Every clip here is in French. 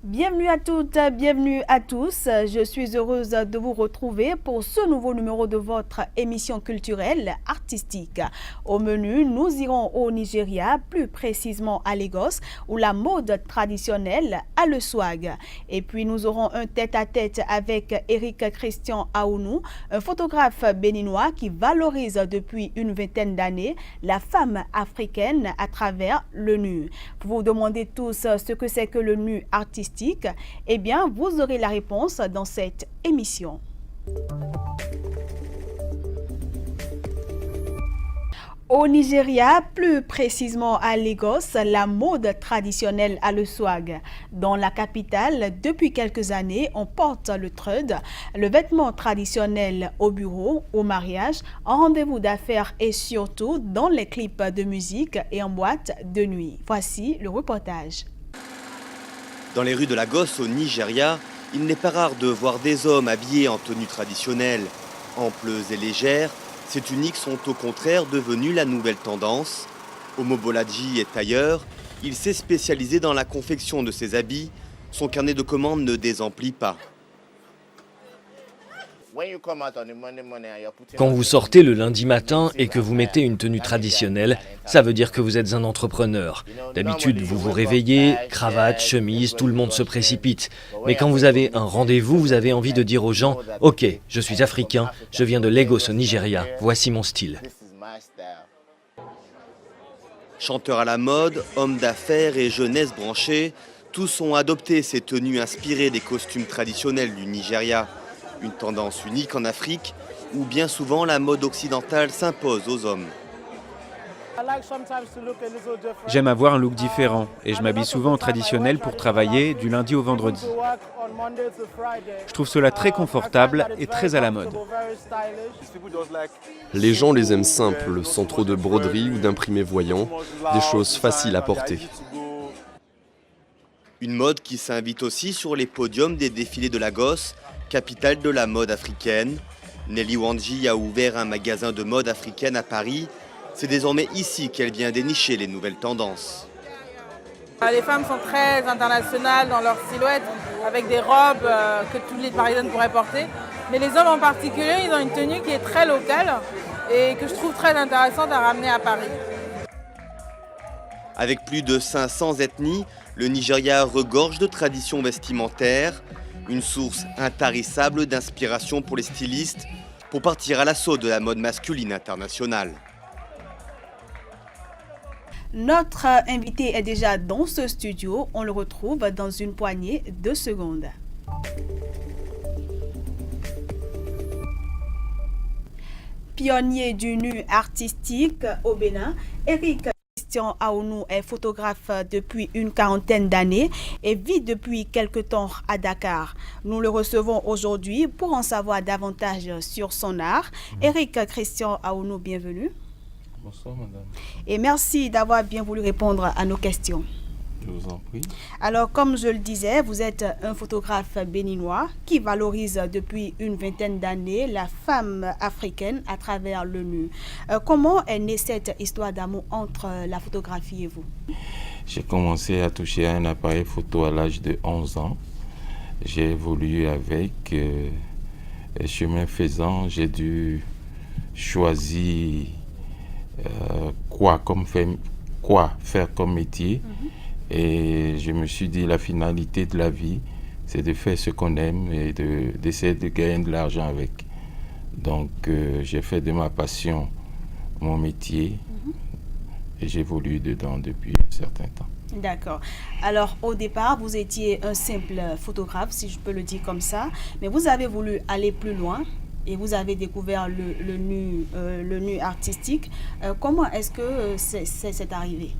Bienvenue à toutes, bienvenue à tous. Je suis heureuse de vous retrouver pour ce nouveau numéro de votre émission culturelle artistique. Au menu, nous irons au Nigeria, plus précisément à Lagos, où la mode traditionnelle a le swag. Et puis nous aurons un tête-à-tête avec Eric Christian Aounou, un photographe béninois qui valorise depuis une vingtaine d'années la femme africaine à travers le nu. Vous vous demandez tous ce que c'est que le nu artistique. Eh bien, vous aurez la réponse dans cette émission. Au Nigeria, plus précisément à Lagos, la mode traditionnelle a le swag. Dans la capitale, depuis quelques années, on porte le trud, le vêtement traditionnel au bureau, au mariage, en rendez-vous d'affaires et surtout dans les clips de musique et en boîte de nuit. Voici le reportage. Dans les rues de Lagos, au Nigeria, il n'est pas rare de voir des hommes habillés en tenue traditionnelle. Amples et légères, ces tuniques sont au contraire devenues la nouvelle tendance. Omobolaji est tailleur, il s'est spécialisé dans la confection de ses habits. Son carnet de commandes ne désemplit pas. Quand vous sortez le lundi matin et que vous mettez une tenue traditionnelle, ça veut dire que vous êtes un entrepreneur. D'habitude, vous vous réveillez, cravate, chemise, tout le monde se précipite. Mais quand vous avez un rendez-vous, vous avez envie de dire aux gens « Ok, je suis africain, je viens de Lagos au Nigeria, voici mon style ». Chanteur à la mode, homme d'affaires et jeunesse branchée, tous ont adopté ces tenues inspirées des costumes traditionnels du Nigeria. Une tendance unique en Afrique où bien souvent la mode occidentale s'impose aux hommes. J'aime avoir un look différent et je m'habille souvent en traditionnel pour travailler du lundi au vendredi. Je trouve cela très confortable et très à la mode. Les gens les aiment simples, sans trop de broderie ou d'imprimés voyants, des choses faciles à porter. Une mode qui s'invite aussi sur les podiums des défilés de Lagos, capitale de la mode africaine. Nelly Wanji a ouvert un magasin de mode africaine à Paris. C'est désormais ici qu'elle vient dénicher les nouvelles tendances. Les femmes sont très internationales dans leur silhouette, avec des robes que toutes les Parisiennes pourraient porter. Mais les hommes en particulier, ils ont une tenue qui est très locale et que je trouve très intéressante à ramener à Paris. Avec plus de 500 ethnies, le Nigeria regorge de traditions vestimentaires. Une source intarissable d'inspiration pour les stylistes pour partir à l'assaut de la mode masculine internationale. Notre invité est déjà dans ce studio. On le retrouve dans une poignée de secondes. Pionnier du nu artistique au Bénin, Eric Christian Aounou est photographe depuis une quarantaine d'années et vit depuis quelque temps à Dakar. Nous le recevons aujourd'hui pour en savoir davantage sur son art. Eric Christian Aounou, bienvenue. Bonsoir madame. Et merci d'avoir bien voulu répondre à nos questions. Je vous en prie. Alors, comme je le disais, vous êtes un photographe béninois qui valorise depuis une vingtaine d'années la femme africaine à travers le nu. Comment est née cette histoire d'amour entre la photographie et vous? J'ai commencé à toucher à un appareil photo à l'âge de 11 ans. J'ai évolué avec. Chemin faisant, j'ai dû choisir quoi faire comme métier. Et je me suis dit, la finalité de la vie, c'est de faire ce qu'on aime et d'essayer de gagner de l'argent avec. Donc, j'ai fait de ma passion mon métier et j'évolue dedans depuis un certain temps. D'accord. Alors, au départ, vous étiez un simple photographe, si je peux le dire comme ça, mais vous avez voulu aller plus loin et vous avez découvert le nu artistique. Comment est-ce que c'est arrivé?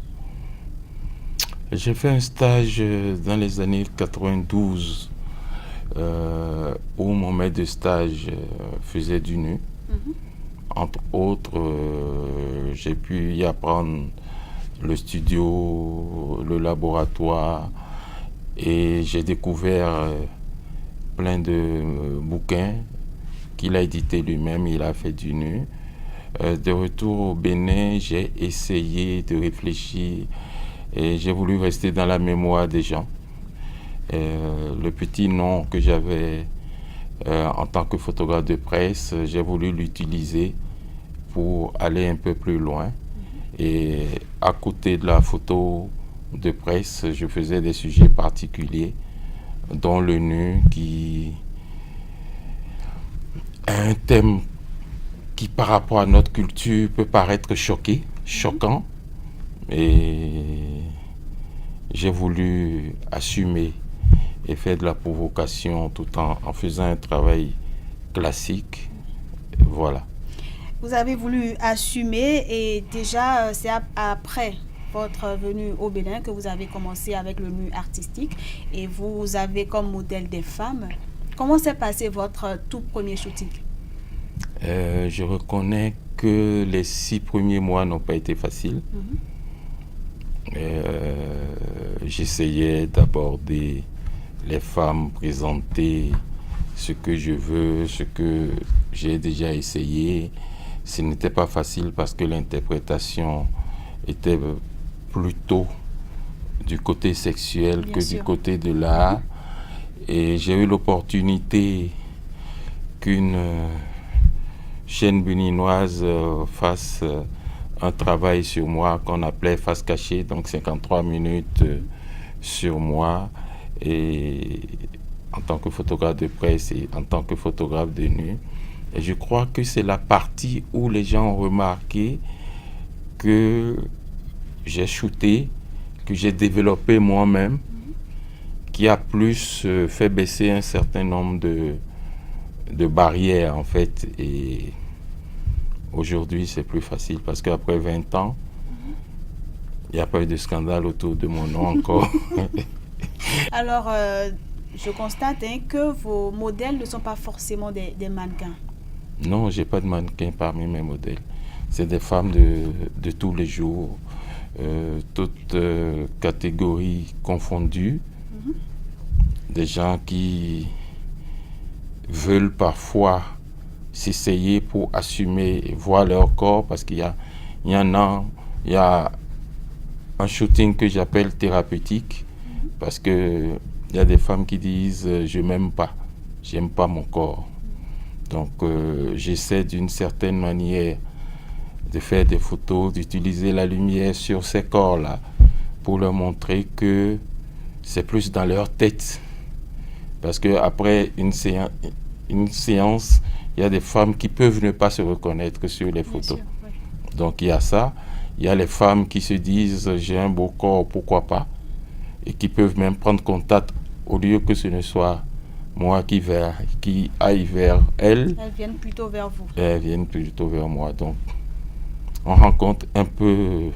J'ai fait un stage dans les années 92 où mon maître de stage faisait du nu. Entre autres, j'ai pu y apprendre le studio, le laboratoire et j'ai découvert plein de bouquins qu'il a édités lui-même. Il a fait du nu. De retour au Bénin, j'ai essayé de réfléchir et j'ai voulu rester dans la mémoire des gens. Le petit nom que j'avais en tant que photographe de presse, j'ai voulu l'utiliser pour aller un peu plus loin. Et à côté de la photo de presse, je faisais des sujets particuliers, dont le nu, qui est un thème qui, par rapport à notre culture, peut paraître choquant. Et j'ai voulu assumer et faire de la provocation tout en faisant un travail classique. Voilà. Vous avez voulu assumer et déjà c'est après votre venue au Bénin que vous avez commencé avec le nu artistique et vous avez comme modèle des femmes. Comment s'est passé votre tout premier shooting? Je reconnais que les 6 premiers mois n'ont pas été faciles. J'essayais d'aborder les femmes, présenter ce que je veux, ce que j'ai déjà essayé. Ce n'était pas facile parce que l'interprétation était plutôt du côté sexuel Bien que sûr. du côté de l'art. Et j'ai eu l'opportunité qu'une chaîne béninoise fasse un travail sur moi qu'on appelait face cachée, donc 53 minutes sur moi, et en tant que photographe de presse et en tant que photographe de nu. Et je crois que c'est la partie où les gens ont remarqué que j'ai shooté, que j'ai développé moi-même, qui a plus fait baisser un certain nombre de barrières en fait. Et aujourd'hui, c'est plus facile parce qu'après 20 ans, il n'y a pas eu de scandale autour de mon nom encore. Alors, je constate que vos modèles ne sont pas forcément des mannequins. Non, j'ai pas de mannequin parmi mes modèles. C'est des femmes de tous les jours, toutes catégories confondues. Des gens qui veulent parfois s'essayer pour assumer et voir leur corps, parce qu'il y a un shooting que j'appelle thérapeutique, parce que il y a des femmes qui disent je m'aime pas, j'aime pas mon corps. Donc j'essaie d'une certaine manière de faire des photos, d'utiliser la lumière sur ces corps-là pour leur montrer que c'est plus dans leur tête. Parce qu'après une séance, il y a des femmes qui peuvent ne pas se reconnaître sur les photos. Bien sûr, oui. Donc il y a ça. Il y a les femmes qui se disent j'ai un beau corps, pourquoi pas, et qui peuvent même prendre contact au lieu que ce ne soit moi qui aille vers elles. Elles viennent plutôt vers vous. Elles viennent plutôt vers moi. Donc on rencontre un peu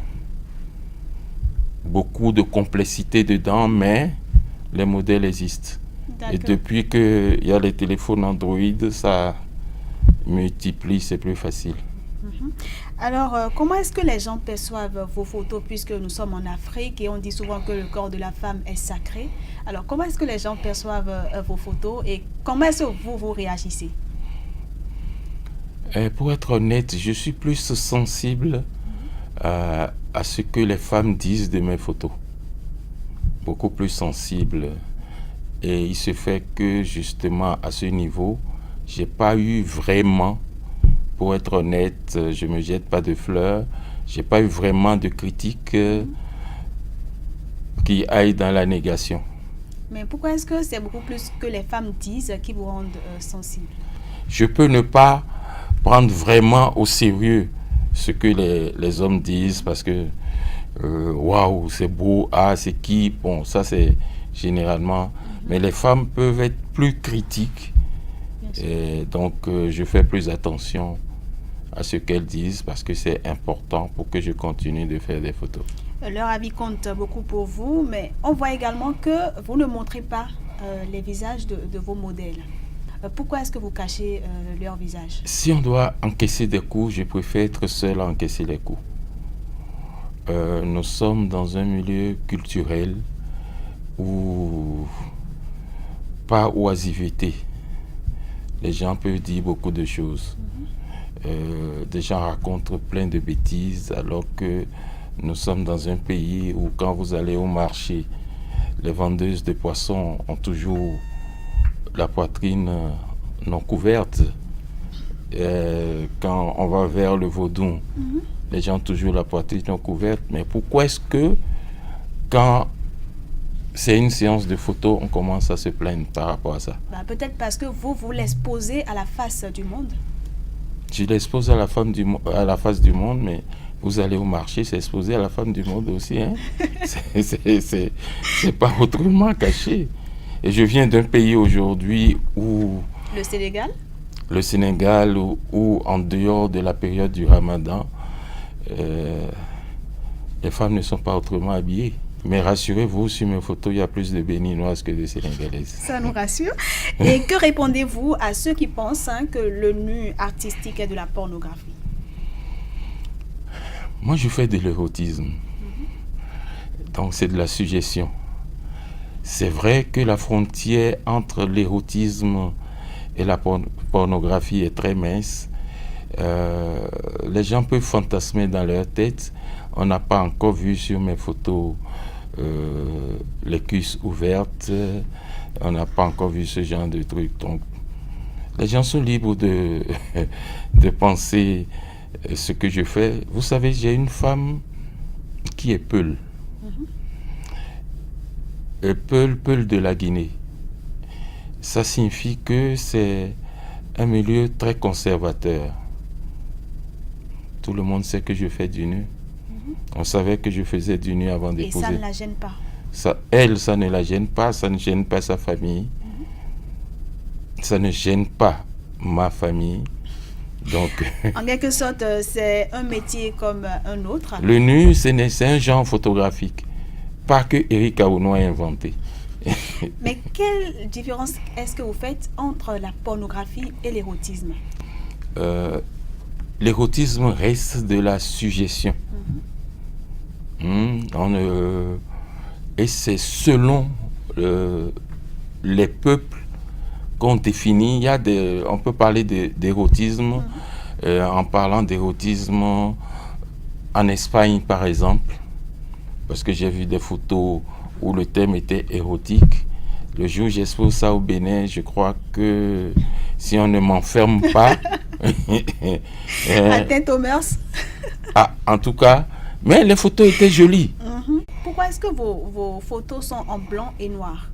beaucoup de complexité dedans, mais les modèles existent. Et depuis qu'il y a les téléphones Android, ça multiplie, c'est plus facile. Alors, comment est-ce que les gens perçoivent vos photos, puisque nous sommes en Afrique et on dit souvent que le corps de la femme est sacré? Alors, comment est-ce que les gens perçoivent vos photos et comment est-ce que vous réagissez? Pour être honnête, je suis plus sensible à ce que les femmes disent de mes photos. Beaucoup plus sensible. Et il se fait que justement à ce niveau, j'ai pas eu vraiment, pour être honnête, je me jette pas de fleurs, j'ai pas eu vraiment de critiques qui aillent dans la négation. Mais pourquoi est-ce que c'est beaucoup plus que les femmes disent qui vous rendent sensible? Je peux ne pas prendre vraiment au sérieux ce que les hommes disent parce que waouh, c'est beau, ah, c'est qui? Bon, ça c'est généralement. Mais les femmes peuvent être plus critiques. Et donc, je fais plus attention à ce qu'elles disent parce que c'est important pour que je continue de faire des photos. Leur avis compte beaucoup pour vous, mais on voit également que vous ne montrez pas les visages de vos modèles. Pourquoi est-ce que vous cachez leur visage? Si on doit encaisser des coups, je préfère être seul à encaisser les coups. Nous sommes dans un milieu culturel où pas oisiveté. Les gens peuvent dire beaucoup de choses. Des gens racontent plein de bêtises alors que nous sommes dans un pays où quand vous allez au marché, les vendeuses de poissons ont toujours la poitrine non couverte. Quand on va vers le Vaudou, les gens ont toujours la poitrine non couverte. Mais pourquoi est-ce que quand c'est une séance de photos, on commence à se plaindre par rapport à ça? Peut-être parce que vous l'exposez à la face du monde. Je l'expose à la face du monde, mais vous allez au marché, c'est exposé à la femme du monde aussi. Hein? C'est pas autrement caché. Et je viens d'un pays aujourd'hui où... Le Sénégal? Le Sénégal, où en dehors de la période du Ramadan, les femmes ne sont pas autrement habillées. Mais rassurez-vous, sur mes photos, il y a plus de Béninoises que de Sénégalaises. Ça nous rassure. Et que répondez-vous à ceux qui pensent que le nu artistique est de la pornographie? Moi, je fais de l'érotisme. Donc, c'est de la suggestion. C'est vrai que la frontière entre l'érotisme et la pornographie est très mince. Les gens peuvent fantasmer dans leur tête. On n'a pas encore vu sur mes photos les cuisses ouvertes. On n'a pas encore vu ce genre de trucs. Donc, les gens sont libres de penser ce que je fais. Vous savez, j'ai une femme qui est Peul. Peul de la Guinée. Ça signifie que c'est un milieu très conservateur. Tout le monde sait que je fais du nu. On savait que je faisais du nu avant d'épouser. Et ça ne la gêne pas? Ça ne la gêne pas, ça ne gêne pas sa famille. Ça ne gêne pas ma famille. Donc, en quelque sorte, c'est un métier comme un autre. Le nu, c'est un genre photographique. Pas que Eric Aouno a inventé. Mais quelle différence est-ce que vous faites entre la pornographie et l'érotisme? L'érotisme reste de la suggestion. Et c'est selon les peuples qu'on définit. On peut parler d'érotisme en parlant d'érotisme en Espagne, par exemple, parce que j'ai vu des photos où le thème était érotique. Le jour où j'expose ça au Bénin, je crois que si on ne m'enferme pas... Atteinte aux mœurs. En tout cas, mais les photos étaient jolies. Pourquoi est-ce que vos photos sont en blanc et noir?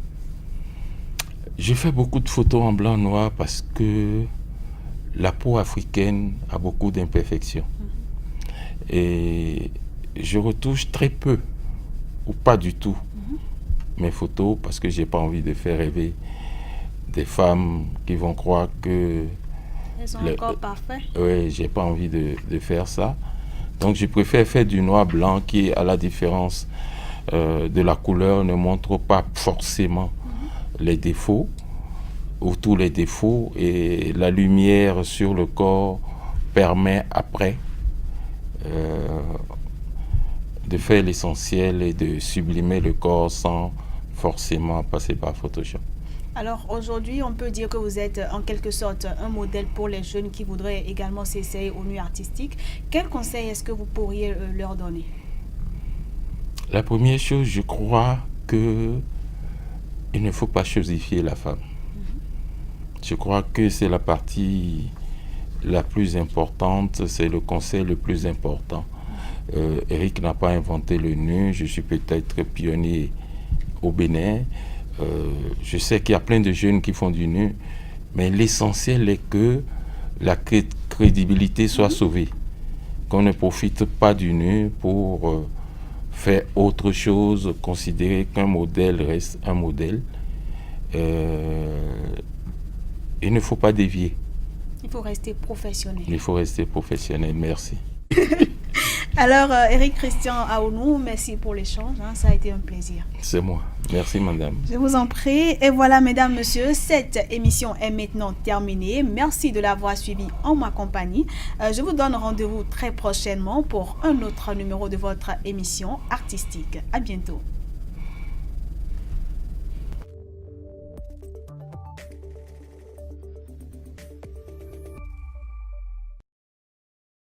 Je fais beaucoup de photos en blanc et noir parce que la peau africaine a beaucoup d'imperfections. Et je retouche très peu, ou pas du tout, mes photos parce que j'ai pas envie de faire rêver des femmes qui vont croire que... Elles sont encore parfaites. Oui, j'ai pas envie de faire ça. Donc je préfère faire du noir-blanc qui, à la différence de la couleur, ne montre pas forcément les défauts ou tous les défauts, et la lumière sur le corps permet après de faire l'essentiel et de sublimer le corps sans forcément passer par Photoshop. Alors aujourd'hui, on peut dire que vous êtes en quelque sorte un modèle pour les jeunes qui voudraient également s'essayer au nu artistique. Quel conseil est-ce que vous pourriez leur donner? La première chose, je crois que il ne faut pas chosifier la femme. Je crois que c'est la partie la plus importante, c'est le conseil le plus important. Eric n'a pas inventé le nu, je suis peut-être pionnier au Bénin. Je sais qu'il y a plein de jeunes qui font du nu, mais l'essentiel est que la crédibilité soit sauvée, qu'on ne profite pas du nu pour faire autre chose, considérer qu'un modèle reste un modèle. Il ne faut pas dévier. Il faut rester professionnel. Il faut rester professionnel, merci. Alors, Eric Christian Aouno, merci pour l'échange, ça a été un plaisir. C'est moi. Merci, madame. Je vous en prie. Et voilà, mesdames, messieurs, cette émission est maintenant terminée. Merci de l'avoir suivie en ma compagnie. Je vous donne rendez-vous très prochainement pour un autre numéro de votre émission artistique. À bientôt.